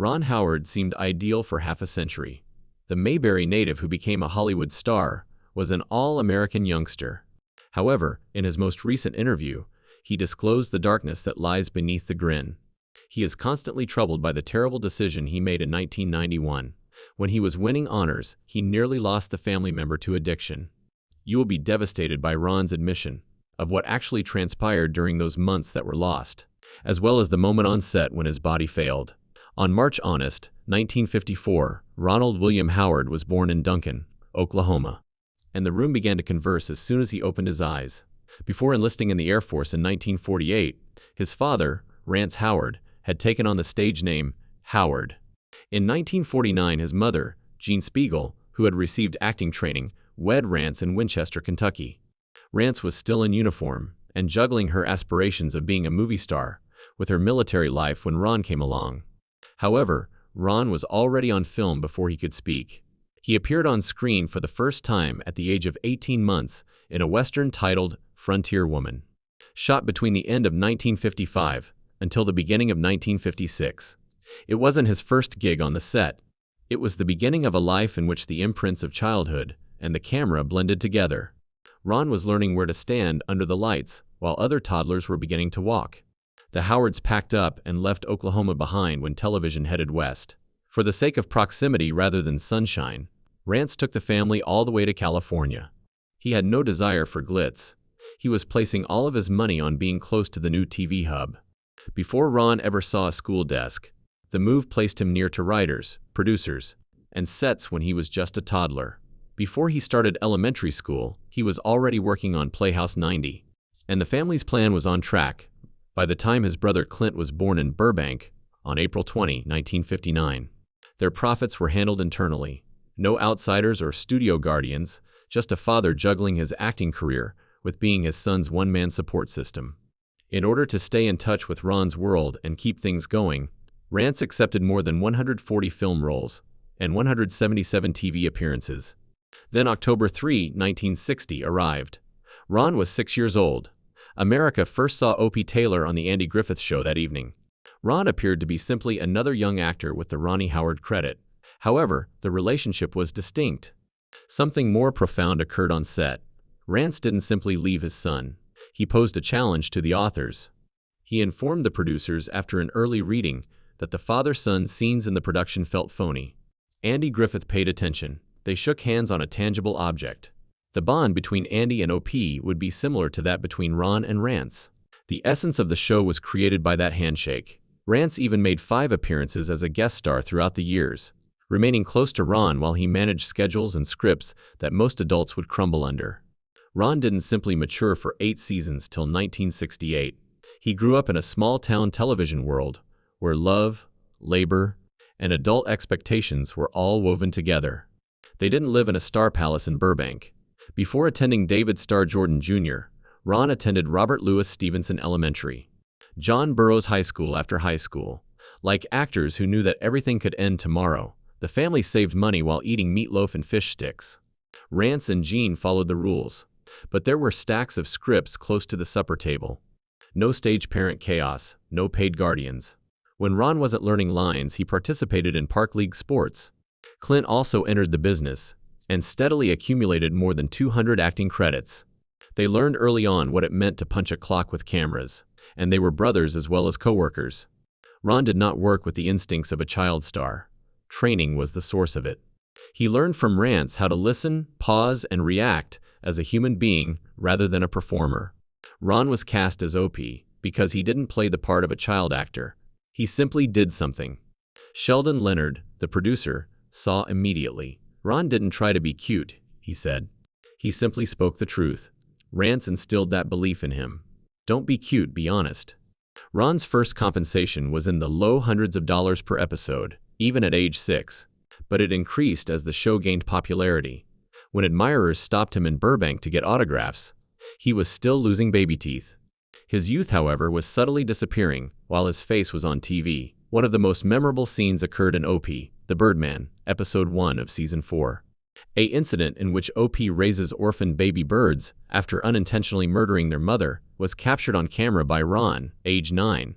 Ron Howard seemed ideal for half a century. The Mayberry native who became a Hollywood star was an all-American youngster. However, in his most recent interview, he disclosed the darkness that lies beneath the grin. He is constantly troubled by the terrible decision he made in 1991. When he was winning honors, he nearly lost the family member to addiction. You will be devastated by Ron's admission of what actually transpired during those months that were lost, as well as the moment on set when his body failed. On March 1954, Ronald William Howard was born in Duncan, Oklahoma, and the room began to converse as soon as he opened his eyes. Before enlisting in the Air Force in 1948, his father, Rance Howard, had taken on the stage name Howard. In 1949, his mother, Jean Spiegel, who had received acting training, wed Rance in Winchester, Kentucky. Rance was still in uniform and juggling her aspirations of being a movie star with her military life when Ron came along. However, Ron was already on film before he could speak. He appeared on screen for the first time at the age of 18 months in a Western titled Frontier Woman, shot between the end of 1955 until the beginning of 1956. It wasn't his first gig on the set. It was the beginning of a life in which the imprints of childhood and the camera blended together. Ron was learning where to stand under the lights while other toddlers were beginning to walk. The Howards packed up and left Oklahoma behind when television headed west. For the sake of proximity rather than sunshine, Rance took the family all the way to California. He had no desire for glitz. He was placing all of his money on being close to the new TV hub. Before Ron ever saw a school desk, the move placed him near to writers, producers, and sets when he was just a toddler. Before he started elementary school, he was already working on Playhouse 90, and the family's plan was on track. By the time his brother Clint was born in Burbank on April 20, 1959, their profits were handled internally. No outsiders or studio guardians, just a father juggling his acting career with being his son's one-man support system. In order to stay in touch with Ron's world and keep things going, Rance accepted more than 140 film roles and 177 TV appearances. Then October 3, 1960 arrived. Ron was 6 years old. America first saw Opie Taylor on the Andy Griffith Show that evening. Ron appeared to be simply another young actor with the Ronnie Howard credit. However, the relationship was distinct. Something more profound occurred on set. Rance didn't simply leave his son. He posed a challenge to the authors. He informed the producers after an early reading that the father-son scenes in the production felt phony. Andy Griffith paid attention. They shook hands on a tangible object. The bond between Andy and OP would be similar to that between Ron and Rance. The essence of the show was created by that handshake. Rance even made 5 appearances as a guest star throughout the years, remaining close to Ron while he managed schedules and scripts that most adults would crumble under. Ron didn't simply mature for 8 seasons till 1968. He grew up in a small-town television world where love, labor, and adult expectations were all woven together. They didn't live in a star palace in Burbank. Before attending David Starr Jordan Jr., Ron attended Robert Louis Stevenson Elementary, John Burroughs High School after high school. Like actors who knew that everything could end tomorrow, the family saved money while eating meatloaf and fish sticks. Rance and Jean followed the rules, but there were stacks of scripts close to the supper table. No stage parent chaos, no paid guardians. When Ron wasn't learning lines, he participated in Park League sports. Clint also entered the business and steadily accumulated more than 200 acting credits. They learned early on what it meant to punch a clock with cameras, and they were brothers as well as co-workers. Ron did not work with the instincts of a child star. Training was the source of it. He learned from Rance how to listen, pause, and react as a human being rather than a performer. Ron was cast as OP because he didn't play the part of a child actor. He simply did something. Sheldon Leonard, the producer, saw immediately. Ron didn't try to be cute, he said. He simply spoke the truth. Rance instilled that belief in him. Don't be cute, be honest. Ron's first compensation was in the low hundreds of dollars per episode, even at age 6. But it increased as the show gained popularity. When admirers stopped him in Burbank to get autographs, he was still losing baby teeth. His youth, however, was subtly disappearing while his face was on TV. One of the most memorable scenes occurred in OP, The Birdman, episode 1 of season 4. An incident in which OP raises orphaned baby birds after unintentionally murdering their mother was captured on camera by Ron, age 9.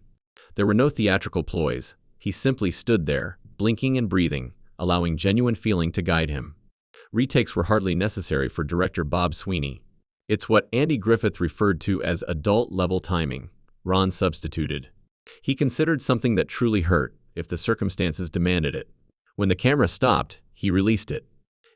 There were no theatrical ploys. He simply stood there, blinking and breathing, allowing genuine feeling to guide him. Retakes were hardly necessary for director Bob Sweeney. It's what Andy Griffith referred to as adult-level timing, Ron substituted. He considered something that truly hurt, if the circumstances demanded it. When the camera stopped, he released it.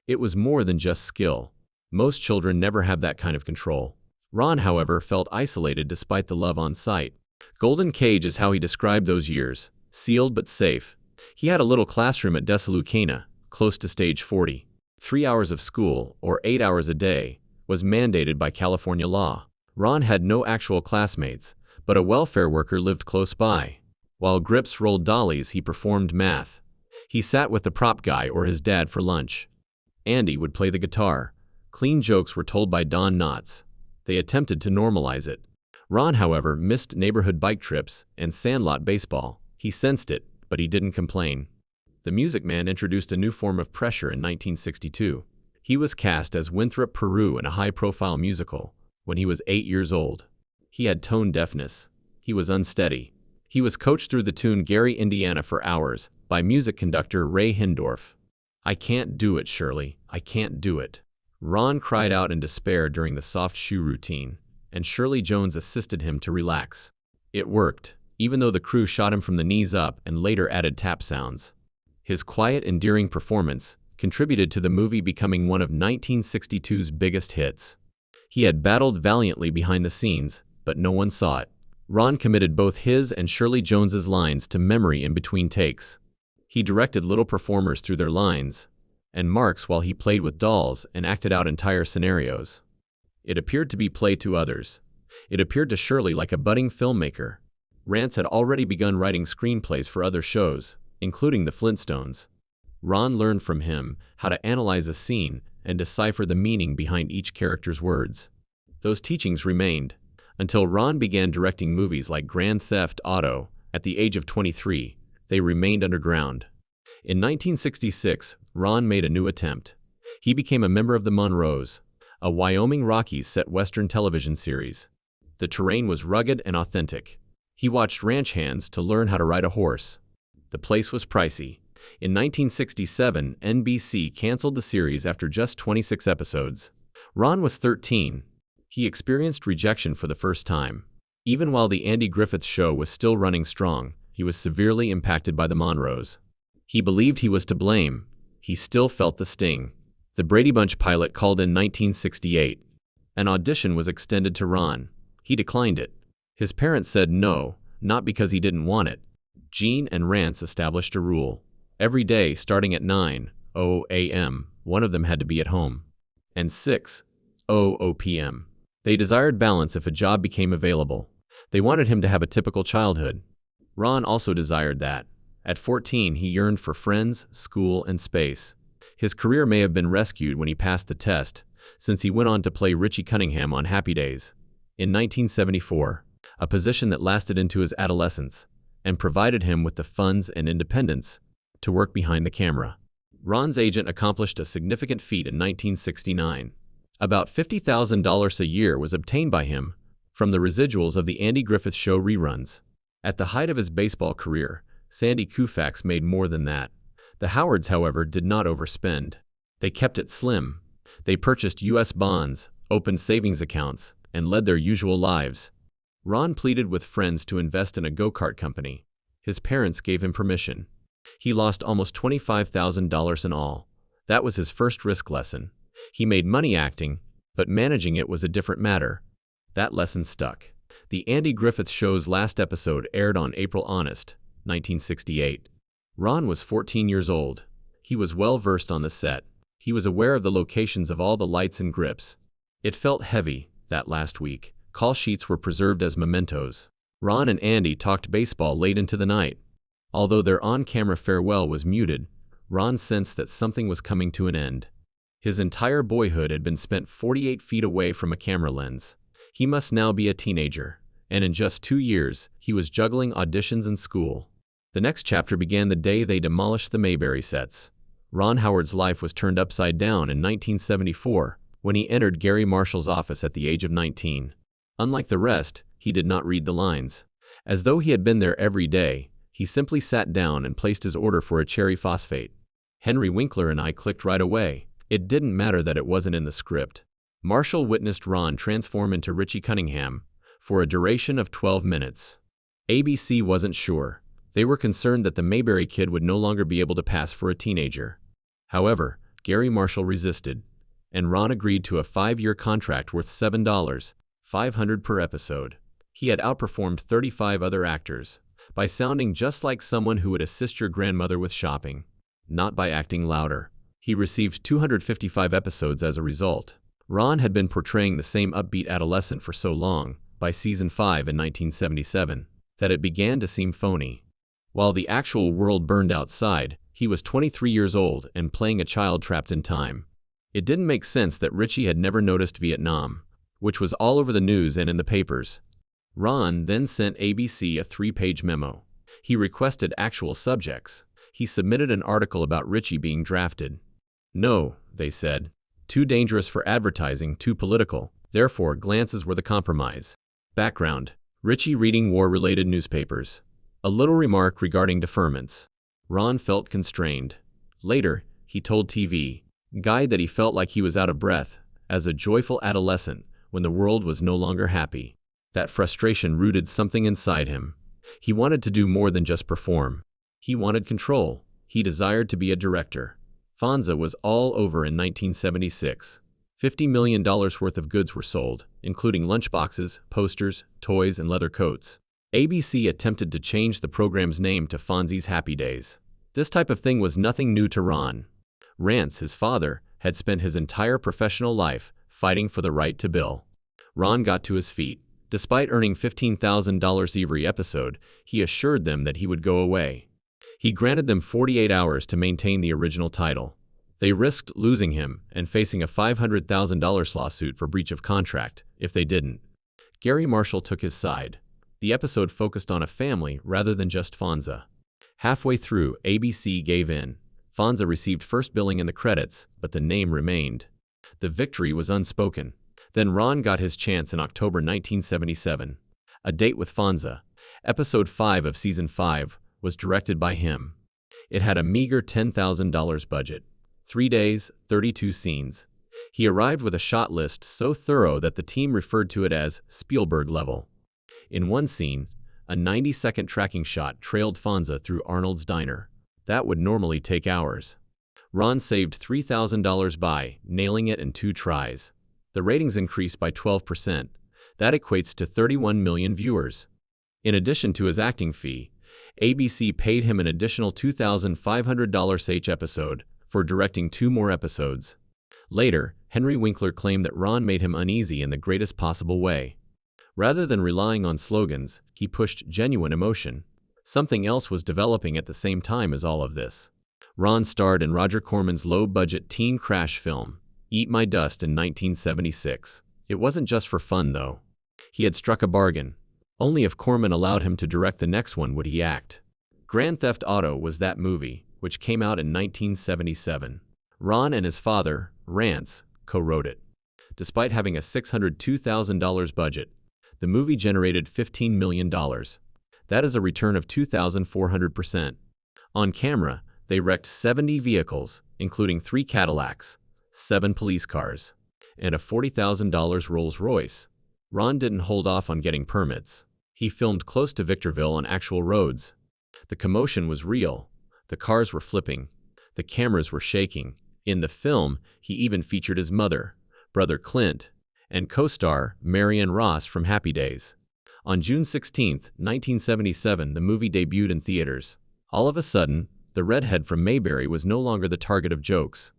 It was more than just skill. Most children never have that kind of control. Ron, however, felt isolated despite the love on sight. Golden cage is how he described those years, sealed but safe. He had a little classroom at Desa close to stage 40. 3 hours of school, or 8 hours a day, was mandated by California law. Ron had no actual classmates, but a welfare worker lived close by. While Grips rolled dollies, he performed math. He sat with the prop guy or his dad for lunch. Andy would play the guitar. Clean jokes were told by Don Knotts. They attempted to normalize it. Ron, however, missed neighborhood bike trips and sandlot baseball. He sensed it, but he didn't complain. The Music Man introduced a new form of pressure in 1962. He was cast as Winthrop Peru in a high-profile musical when he was 8 years old. He had tone deafness. He was unsteady. He was coached through the tune Gary, Indiana for hours by music conductor Ray Hindorf. "I can't do it, Shirley. I can't do it." Ron cried out in despair during the soft shoe routine, and Shirley Jones assisted him to relax. It worked, even though the crew shot him from the knees up and later added tap sounds. His quiet, endearing performance contributed to the movie becoming one of 1962's biggest hits. He had battled valiantly behind the scenes, but no one saw it. Ron committed both his and Shirley Jones's lines to memory in between takes. He directed little performers through their lines, and marks while he played with dolls and acted out entire scenarios. It appeared to be play to others. It appeared to Shirley like a budding filmmaker. Rance had already begun writing screenplays for other shows, including The Flintstones. Ron learned from him how to analyze a scene and decipher the meaning behind each character's words. Those teachings remained until Ron began directing movies like Grand Theft Auto. At the age of 23, they remained underground. In 1966, Ron made a new attempt. He became a member of the Monroes, a Wyoming Rockies set Western television series. The terrain was rugged and authentic. He watched ranch hands to learn how to ride a horse. The place was pricey. In 1967, NBC canceled the series after just 26 episodes. Ron was 13. He experienced rejection for the first time. Even while the Andy Griffith Show was still running strong, he was severely impacted by the Monroes. He believed he was to blame. He still felt the sting. The Brady Bunch pilot called in 1968. An audition was extended to Ron. He declined it. His parents said no, not because he didn't want it. Gene and Rance established a rule. Every day, starting at 9:00 a.m., one of them had to be at home. And 6:00 p.m. They desired balance if a job became available. They wanted him to have a typical childhood. Ron also desired that. At 14, he yearned for friends, school, and space. His career may have been rescued when he passed the test, since he went on to play Richie Cunningham on Happy Days. In 1974, a position that lasted into his adolescence, and provided him with the funds and independence to work behind the camera. Ron's agent accomplished a significant feat in 1969. About $50,000 a year was obtained by him from the residuals of the Andy Griffith Show reruns. At the height of his baseball career, Sandy Koufax made more than that. The Howards, however, did not overspend. They kept it slim. They purchased U.S. bonds, opened savings accounts, and led their usual lives. Ron pleaded with friends to invest in a go-kart company. His parents gave him permission. He lost almost $25,000 in all. That was his first risk lesson. He made money acting, but managing it was a different matter. That lesson stuck. The Andy Griffith Show's last episode aired on April Honest, 1968. Ron was 14 years old. He was well versed on the set. He was aware of the locations of all the lights and grips. It felt heavy, that last week. Call sheets were preserved as mementos. Ron and Andy talked baseball late into the night. Although their on-camera farewell was muted, Ron sensed that something was coming to an end. His entire boyhood had been spent 48 feet away from a camera lens. He must now be a teenager, and in just 2 years, he was juggling auditions and school. The next chapter began the day they demolished the Mayberry sets. Ron Howard's life was turned upside down in 1974 when he entered Gary Marshall's office at the age of 19. Unlike the rest, he did not read the lines. As though he had been there every day, He simply sat down and placed his order for a cherry phosphate. Henry Winkler and I clicked right away. It didn't matter that it wasn't in the script. Marshall witnessed Ron transform into Richie Cunningham for a duration of 12 minutes. ABC wasn't sure. They were concerned that the Mayberry kid would no longer be able to pass for a teenager. However, Gary Marshall resisted, and Ron agreed to a 5-year contract worth $7.500 per episode. He had outperformed 35 other actors by sounding just like someone who would assist your grandmother with shopping, not by acting louder. He received 255 episodes as a result. Ron had been portraying the same upbeat adolescent for so long, by season 5 in 1977, that it began to seem phony. While the actual world burned outside, he was 23 years old and playing a child trapped in time. It didn't make sense that Richie had never noticed Vietnam, which was all over the news and in the papers. Ron then sent ABC a 3-page memo. He requested actual subjects. He submitted an article about Richie being drafted. No, they said. Too dangerous for advertising, too political. Therefore, glances were the compromise. Background: Richie reading war-related newspapers. A little remark regarding deferments. Ron felt constrained. Later, he told TV Guide that he felt like he was out of breath, as a joyful adolescent, when the world was no longer happy. That frustration rooted something inside him. He wanted to do more than just perform. He wanted control. He desired to be a director. Fonzie was all over in 1976. $50 million worth of goods were sold, including lunchboxes, posters, toys, and leather coats. ABC attempted to change the program's name to Fonzie's Happy Days. This type of thing was nothing new to Ron. Rance, his father, had spent his entire professional life fighting for the right to bill. Ron got to his feet. Despite earning $15,000 every episode, he assured them that he would go away. He granted them 48 hours to maintain the original title. They risked losing him and facing a $500,000 lawsuit for breach of contract if they didn't. Gary Marshall took his side. The episode focused on a family rather than just Fonzie. Halfway through, ABC gave in. Fonzie received first billing in the credits, but the name remained. The victory was unspoken. Then Ron got his chance in October 1977. A Date with Fonzie. Episode 5 of Season 5 was directed by him. It had a meager $10,000 budget. 3 days, 32 scenes. He arrived with a shot list so thorough that the team referred to it as Spielberg level. In one scene, a 90-second tracking shot trailed Fonzie through Arnold's Diner. That would normally take hours. Ron saved $3,000 by nailing it in 2 tries. The ratings increased by 12%. That equates to 31 million viewers. In addition to his acting fee, ABC paid him an additional $2,500 each episode for directing 2 more episodes. Later, Henry Winkler claimed that Ron made him uneasy in the greatest possible way. Rather than relying on slogans, he pushed genuine emotion. Something else was developing at the same time as all of this. Ron starred in Roger Corman's low-budget teen crash film, Eat My Dust, in 1976. It wasn't just for fun, though. He had struck a bargain. Only if Corman allowed him to direct the next one would he act. Grand Theft Auto was that movie, which came out in 1977. Ron and his father, Rance, co-wrote it. Despite having a $602,000 budget, the movie generated $15 million. That is a return of 2,400%. On camera, they wrecked 70 vehicles, including 3 Cadillacs, 7 police cars, and a $40,000 Rolls-Royce. Ron didn't hold off on getting permits. He filmed close to Victorville on actual roads. The commotion was real. The cars were flipping. The cameras were shaking. In the film, he even featured his mother, brother Clint, and co-star Marianne Ross from Happy Days. On June 16, 1977, the movie debuted in theaters. All of a sudden, the redhead from Mayberry was no longer the target of jokes.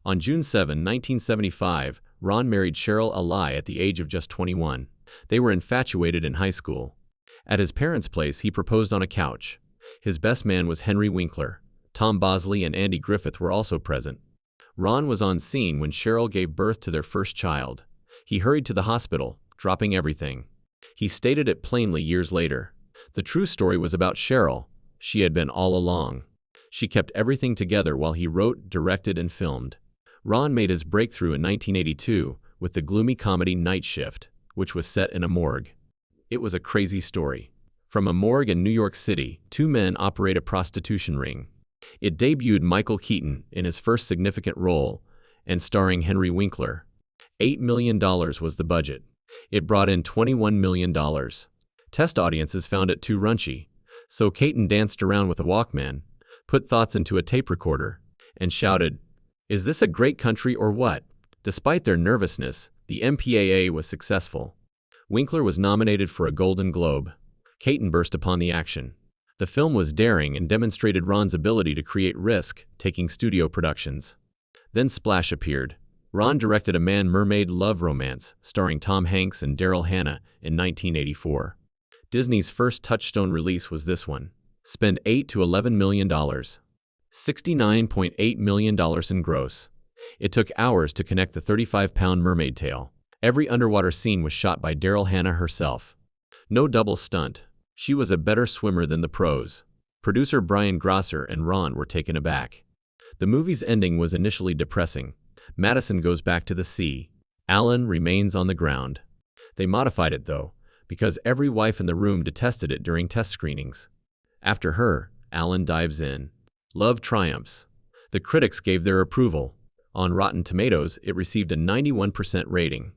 On June 7, 1975, Ron married Cheryl Alai at the age of just 21. They were infatuated in high school. At his parents' place, he proposed on a couch. His best man was Henry Winkler. Tom Bosley and Andy Griffith were also present. Ron was on scene when Cheryl gave birth to their first child. He hurried to the hospital, dropping everything. He stated it plainly years later. The true story was about Cheryl. She had been all along. She kept everything together while he wrote, directed, and filmed. Ron made his breakthrough in 1982 with the gloomy comedy Night Shift, which was set in a morgue. It was a crazy story. From a morgue in New York City, two men operate a prostitution ring. It debuted Michael Keaton in his first significant role, and starring Henry Winkler. $8 million was the budget. It brought in $21 million. Test audiences found it too raunchy, so Keaton danced around with a Walkman, put thoughts into a tape recorder, and shouted, "Is this a great country or what?" Despite their nervousness, the MPAA was successful. Winkler was nominated for a Golden Globe. Keaton burst upon the action. The film was daring and demonstrated Ron's ability to create risk-taking studio productions. Then Splash appeared. Ron directed a man-mermaid love romance starring Tom Hanks and Daryl Hannah in 1984. Disney's first touchstone release was this one. Spent $8 to $11 million. $69.8 million in gross. It took hours to connect the 35-pound mermaid tail. Every underwater scene was shot by Daryl Hannah herself. No double stunt. She was a better swimmer than the pros. Producer Brian Grosser and Ron were taken aback. The movie's ending was initially depressing. Madison goes back to the sea. Alan remains on the ground. They modified it, though, because every wife in the room detested it during test screenings. After her, Alan dives in. Love triumphs. The critics gave their approval. On Rotten Tomatoes, it received a 91% rating.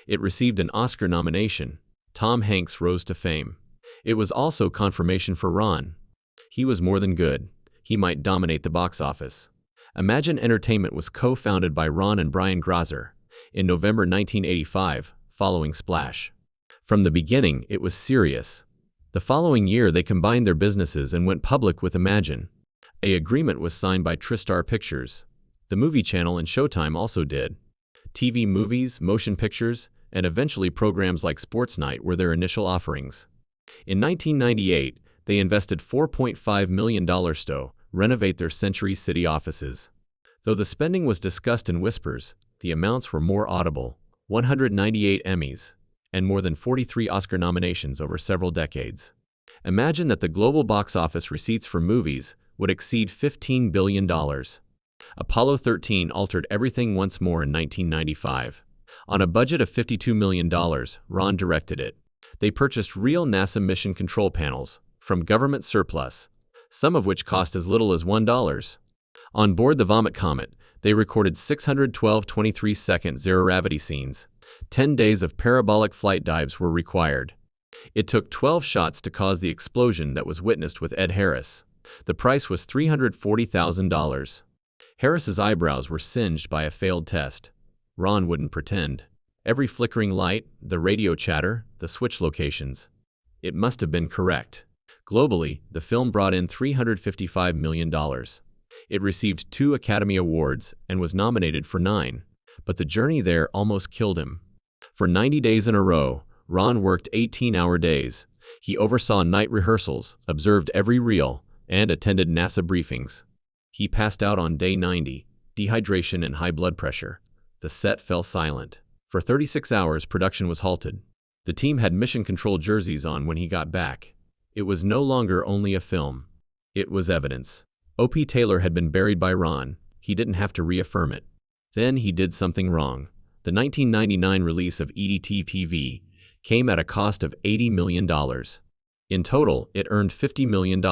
It received an Oscar nomination. Tom Hanks rose to fame. It was also confirmation for Ron. He was more than good. He might dominate the box office. Imagine Entertainment was co-founded by Ron and Brian Grosser in November 1985, following Splash. From the beginning, it was serious. The following year, they combined their businesses and went public with Imagine. An agreement was signed by TriStar Pictures. The Movie Channel and Showtime also did. TV movies, motion pictures, and eventually programs like Sports Night were their initial offerings. In 1998, they invested $4.5 million to renovate their Century City offices. Though the spending was discussed in whispers, the amounts were more audible: 198 Emmys, and more than 43 Oscar nominations over several decades. Imagine that the global box office receipts for movies would exceed $15 billion. Apollo 13 altered everything once more in 1995. On a budget of $52 million, Ron directed it. They purchased real NASA mission control panels from government surplus, some of which cost as little as $1. On board the Vomit Comet, they recorded 612 23-second zero-gravity scenes. 10 days of parabolic flight dives were required. It took 12 shots to cause the explosion that was witnessed with Ed Harris. The price was $340,000. Harris's eyebrows were singed by a failed test. Ron wouldn't pretend. Every flickering light, the radio chatter, the switch locations. It must have been correct. Globally, the film brought in $355 million. It received 2 Academy Awards and was nominated for 9, but the journey there almost killed him. For 90 days in a row, Ron worked 18-hour days. He oversaw night rehearsals, observed every reel, and attended NASA briefings. He passed out on day 90, dehydration and high blood pressure. The set fell silent. For 36 hours, production was halted. The team had mission control jerseys on when he got back. It was no longer only a film. It was evidence. O.P. Taylor had been buried by Ron. He didn't have to reaffirm it. Then he did something wrong. The 1999 release of EDT-TV came at a cost of $80 million. In total, it earned $50 million.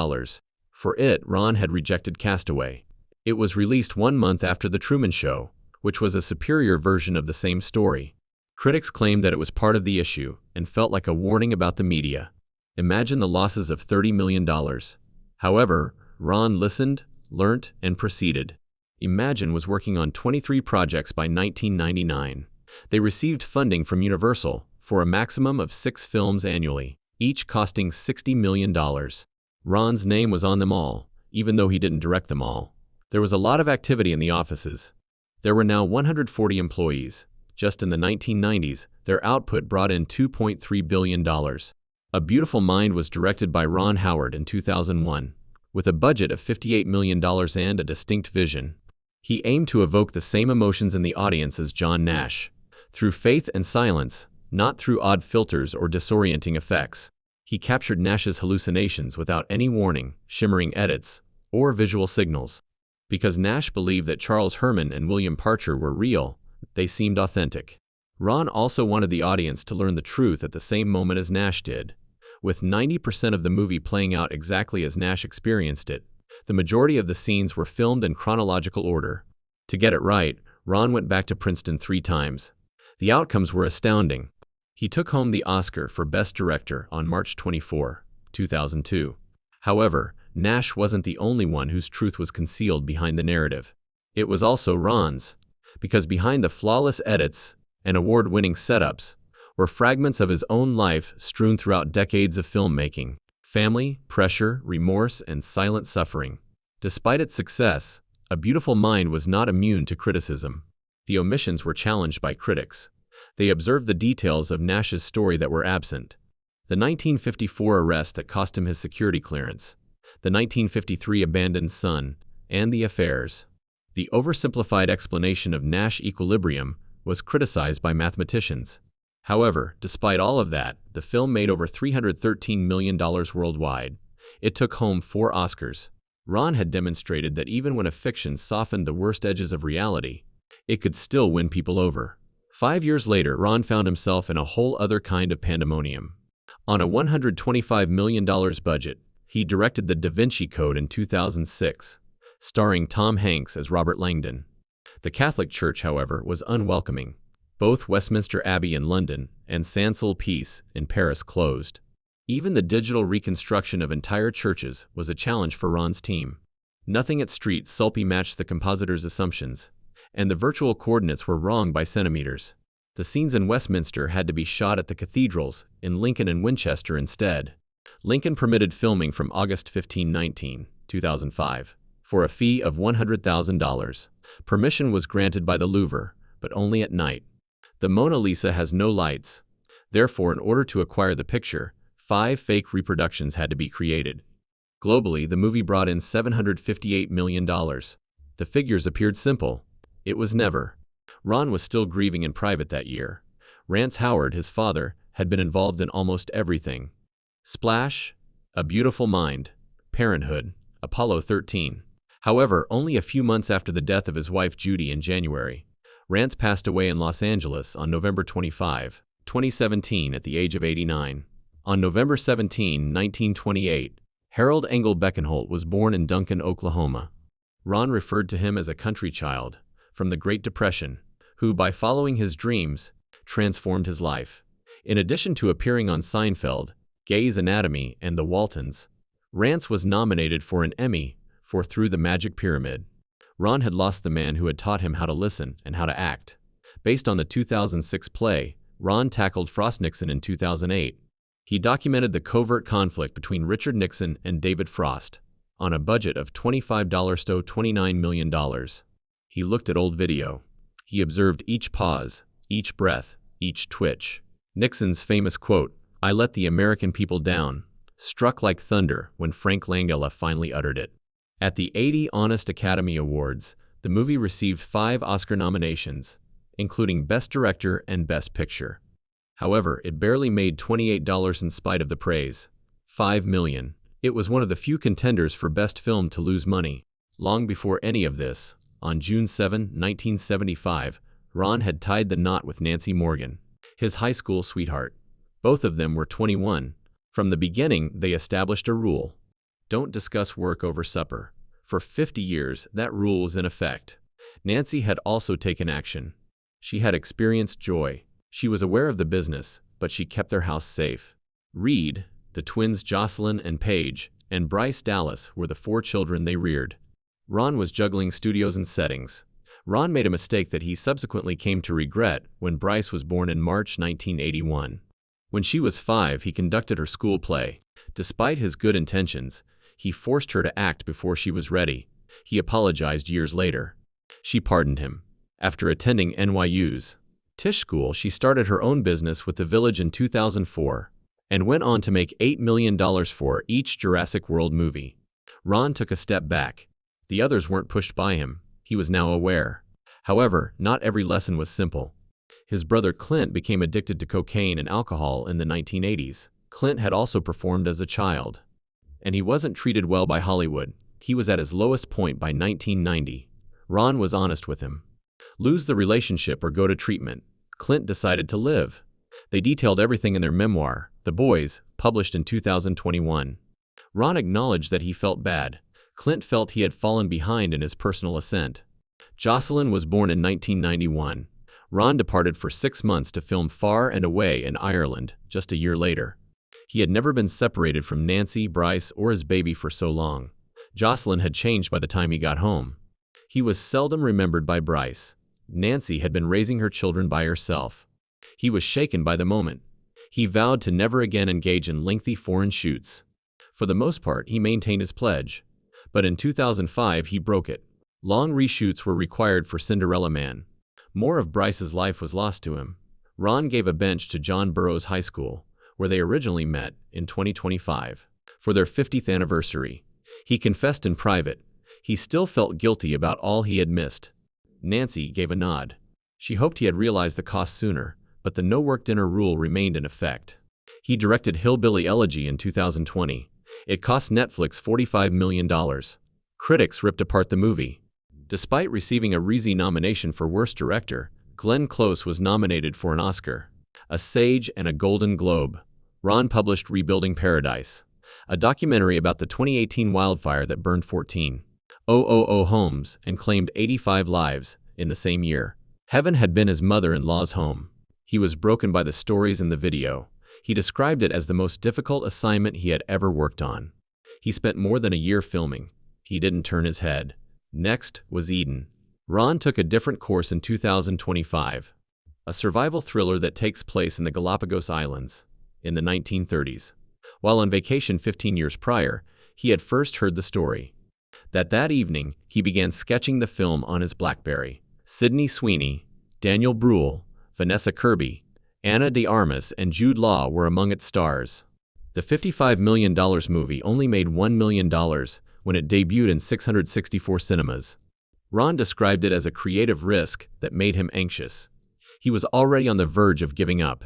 For it, Ron had rejected Castaway. It was released 1 month after The Truman Show, which was a superior version of the same story. Critics claimed that it was part of the issue and felt like a warning about the media. Imagine the losses of $30 million. However, Ron listened, learnt, and proceeded. Imagine was working on 23 projects by 1999. They received funding from Universal for a maximum of 6 films annually, each costing $60 million. Ron's name was on them all, even though he didn't direct them all. There was a lot of activity in the offices. There were now 140 employees. Just in the 1990s, their output brought in $2.3 billion. A Beautiful Mind was directed by Ron Howard in 2001. With a budget of $58 million and a distinct vision. He aimed to evoke the same emotions in the audience as John Nash, through faith and silence, not through odd filters or disorienting effects. He captured Nash's hallucinations without any warning, shimmering edits, or visual signals. Because Nash believed that Charles Herman and William Parcher were real, they seemed authentic. Ron also wanted the audience to learn the truth at the same moment as Nash did. with 90% of the movie playing out exactly as Nash experienced it. The majority of the scenes were filmed in chronological order. To get it right, Ron went back to Princeton 3 times. The outcomes were astounding. He took home the Oscar for Best Director on March 24, 2002. However, Nash wasn't the only one whose truth was concealed behind the narrative. It was also Ron's, because behind the flawless edits and award-winning setups were fragments of his own life strewn throughout decades of filmmaking. Family, pressure, remorse, and silent suffering. Despite its success, A Beautiful Mind was not immune to criticism. The omissions were challenged by critics. They observed the details of Nash's story that were absent. The 1954 arrest that cost him his security clearance, the 1953 abandoned son, and the affairs. The oversimplified explanation of Nash equilibrium was criticized by mathematicians. However, despite all of that, the film made over $313 million worldwide. It took home 4 Oscars. Ron had demonstrated that even when a fiction softened the worst edges of reality, it could still win people over. 5 years later, Ron found himself in a whole other kind of pandemonium. On a $125 million budget, he directed The Da Vinci Code in 2006, starring Tom Hanks as Robert Langdon. The Catholic Church, however, was unwelcoming. Both Westminster Abbey in London and Saint-Sulpice in Paris closed. Even the digital reconstruction of entire churches was a challenge for Ron's team. Nothing at St. Sulpice matched the compositor's assumptions, and the virtual coordinates were wrong by centimeters. The scenes in Westminster had to be shot at the cathedrals in Lincoln and Winchester instead. Lincoln permitted filming from August 15, 2005, for a fee of $100,000. Permission was granted by the Louvre, but only at night. The Mona Lisa has no lights. Therefore, in order to acquire the picture, 5 fake reproductions had to be created. Globally, the movie brought in $758 million. The figures appeared simple. It was never. Ron was still grieving in private that year. Rance Howard, his father, had been involved in almost everything. Splash, A Beautiful Mind, Parenthood, Apollo 13. However, only a few months after the death of his wife Judy in January, Rance passed away in Los Angeles on November 25, 2017 at the age of 89. On November 17, 1928, Harold Engel Beckenholt was born in Duncan, Oklahoma. Ron referred to him as a country child from the Great Depression, who, by following his dreams, transformed his life. In addition to appearing on Seinfeld, Grey's Anatomy, and The Waltons, Rance was nominated for an Emmy for Through the Magic Pyramid. Ron had lost the man who had taught him how to listen and how to act. Based on the 2006 play, Ron tackled Frost Nixon in 2008. He documented the covert conflict between Richard Nixon and David Frost. On a budget of $25 to $29 million. He looked at old video. He observed each pause, each breath, each twitch. Nixon's famous quote, "I let the American people down," struck like thunder when Frank Langella finally uttered it. At the 80 Honest Academy Awards, the movie received 5 Oscar nominations, including Best Director and Best Picture. However, it barely made $28 in spite of the praise. $5 million. It was one of the few contenders for Best Film to lose money. Long before any of this, on June 7, 1975, Ron had tied the knot with Nancy Morgan, his high school sweetheart. Both of them were 21. From the beginning, they established a rule. Don't discuss work over supper. For 50 years, that rule was in effect. Nancy had also taken action. She had experienced joy. She was aware of the business, but she kept their house safe. Reed, the twins Jocelyn and Paige, and Bryce Dallas were the 4 children they reared. Ron was juggling studios and settings. Ron made a mistake that he subsequently came to regret when Bryce was born in March 1981. When she was 5, he conducted her school play. Despite his good intentions, he forced her to act before she was ready. He apologized years later. She pardoned him. After attending NYU's Tisch School, she started her own business with The Village in 2004, and went on to make $8 million for each Jurassic World movie. Ron took a step back. The others weren't pushed by him. He was now aware. However, not every lesson was simple. His brother Clint became addicted to cocaine and alcohol in the 1980s. Clint had also performed as a child, and he wasn't treated well by Hollywood. He was at his lowest point by 1990. Ron was honest with him. Lose the relationship or go to treatment. Clint decided to live. They detailed everything in their memoir, The Boys, published in 2021. Ron acknowledged that he felt bad. Clint felt he had fallen behind in his personal ascent. Jocelyn was born in 1991. Ron departed for 6 months to film Far and Away in Ireland just a year later. He had never been separated from Nancy, Bryce, or his baby for so long. Jocelyn had changed by the time he got home. He was seldom remembered by Bryce. Nancy had been raising her children by herself. He was shaken by the moment. He vowed to never again engage in lengthy foreign shoots. For the most part, he maintained his pledge. But in 2005, he broke it. Long reshoots were required for Cinderella Man. More of Bryce's life was lost to him. Ron gave a bench to John Burroughs High School, where they originally met, in 2025, for their 50th anniversary. He confessed in private. He still felt guilty about all he had missed. Nancy gave a nod. She hoped he had realized the cost sooner, but the no-work dinner rule remained in effect. He directed Hillbilly Elegy in 2020. It cost Netflix $45 million. Critics ripped apart the movie. Despite receiving a Razzie nomination for Worst Director, Glenn Close was nominated for an Oscar, a Sage, and a Golden Globe. Ron published Rebuilding Paradise, a documentary about the 2018 wildfire that burned 14,000 homes and claimed 85 lives in the same year. Heaven had been his mother-in-law's home. He was broken by the stories in the video. He described it as the most difficult assignment he had ever worked on. He spent more than a year filming. He didn't turn his head. Next was Eden. Ron took a different course in 2025. A survival thriller that takes place in the Galapagos Islands in the 1930s. While on vacation 15 years prior, he had first heard the story. That evening, he began sketching the film on his BlackBerry. Sydney Sweeney, Daniel Bruhl, Vanessa Kirby, Ana de Armas, and Jude Law were among its stars. The $55 million movie only made $1 million when it debuted in 664 cinemas. Ron described it as a creative risk that made him anxious. He was already on the verge of giving up.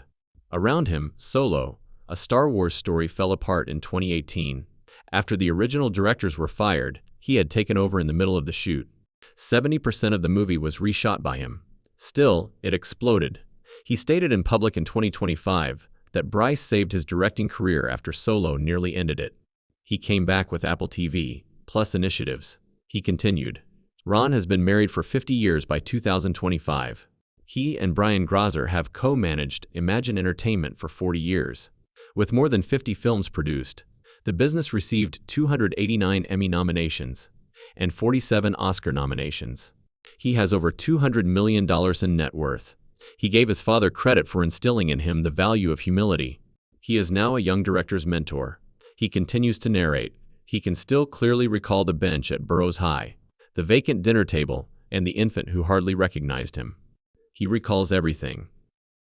Around him, Solo, a Star Wars story, fell apart in 2018. After the original directors were fired, he had taken over in the middle of the shoot. 70% of the movie was reshot by him. Still, it exploded. He stated in public in 2025 that Bryce saved his directing career after Solo nearly ended it. He came back with Apple TV Plus initiatives. He continued. Ron has been married for 50 years by 2025. He and Brian Grazer have co-managed Imagine Entertainment for 40 years. With more than 50 films produced, the business received 289 Emmy nominations and 47 Oscar nominations. He has over $200 million in net worth. He gave his father credit for instilling in him the value of humility. He is now a young director's mentor. He continues to narrate. He can still clearly recall the bench at Burroughs High, the vacant dinner table, and the infant who hardly recognized him. He recalls everything.